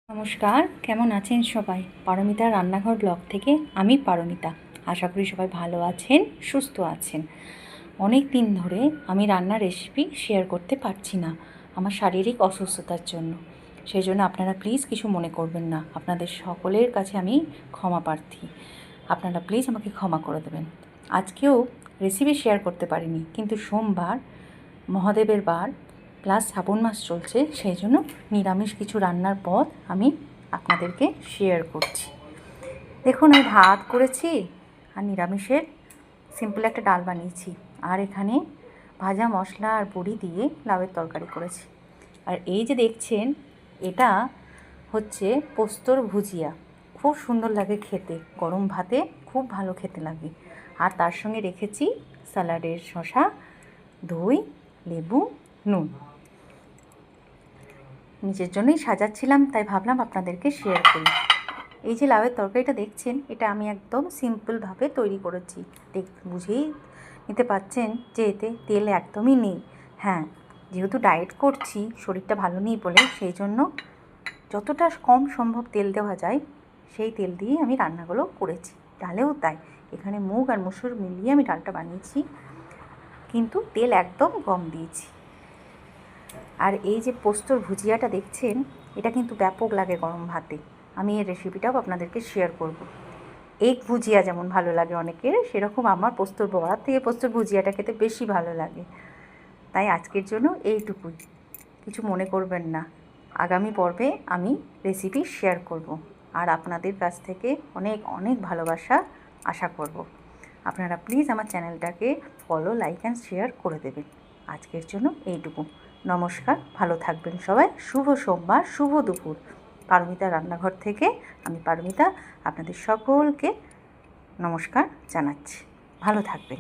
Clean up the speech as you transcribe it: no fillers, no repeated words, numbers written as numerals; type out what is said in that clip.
নমস্কার, কেমন আছেন সবাই? পারমিতা রান্নাঘর ব্লগ থেকে আমি পারমিতা। আশা করি সবাই ভালো আছেন, সুস্থ আছেন। অনেক দিন ধরে আমি রান্নার রেসিপি শেয়ার করতে পারছি না আমার শারীরিক অসুস্থতার জন্য। সেই জন্য আপনারা প্লিজ কিছু মনে করবেন না। আপনাদের সকলের কাছে আমি ক্ষমা প্রার্থী। আপনারা প্লিজ আমাকে ক্ষমা করে দেবেন। আজকেও রেসিপি শেয়ার করতে পারিনি, কিন্তু সোমবার মহাদেবের বার প্লাস শ্রাবণ মাস চলছে, সেই জন্য নিরামিষ কিছু রান্নার পদ আমি আপনাদেরকে শেয়ার করছি। দেখুন, আমি ভাত করেছি আর নিরামিষের সিম্পল একটা ডাল বানিয়েছি, আর এখানে ভাজা মশলা আর বড়ি দিয়ে লাউয়ের তরকারি করেছি। আর এই যে দেখছেন, এটা হচ্ছে পোস্তর ভুজিয়া। খুব সুন্দর লাগে খেতে, গরম ভাতে খুব ভালো খেতে লাগে। আর তার সঙ্গে রেখেছি স্যালাডের শসা, দই, লেবু, নুন। নিজের জন্যই সাজাচ্ছিলাম, তাই ভাবলাম আপনাদেরকে শেয়ার করি। এই যে লাউয়ের তরকারিটা দেখছেন, এটা আমি একদম সিম্পলভাবে তৈরি করেছি। বুঝেই নিতে পারছেন যে এতে তেল একদমই নেই। হ্যাঁ, যেহেতু ডায়েট করছি, শরীরটা ভালো নেই বলে, সেই জন্য যতটা কম সম্ভব তেল দেওয়া যায় সেই তেল দিয়েই আমি রান্নাগুলো করেছি। ডালেও তাই, এখানে মুগ আর মসুর মিলিয়ে আমি ডালটা বানিয়েছি, কিন্তু তেল একদম কম দিয়েছি। আর এই যে পোস্তর ভুজিয়াটা দেখছেন, এটা কিন্তু ব্যাপক লাগে গরম ভাতে। আমি এই রেসিপিটাও আপনাদেরকে শেয়ার করব। এগ ভুজিয়া যেমন ভালো লাগে অনেকের, সেরকম আমার পোস্তর বড়ার থেকে পোস্তর ভুজিয়াটা খেতে বেশি ভালো লাগে। তাই আজকের জন্য এইটুকুই, কিছু মনে করবেন না। আগামী পর্বে আমি রেসিপি শেয়ার করব, আর আপনাদের কাছ থেকে অনেক অনেক ভালোবাসা আশা করব। আপনারা প্লিজ আমার চ্যানেলটাকে ফলো, লাইক অ্যান্ড শেয়ার করে দেবেন। আজকের জন্য এইটুকু। নমস্কার, ভালো থাকবেন সবাই। শুভ সোমবার, শুভ দুপুর। পারমিতা রান্নাঘর থেকে আমি পারমিতা আপনাদের সকলকে নমস্কার জানাচ্ছি। ভালো থাকবেন।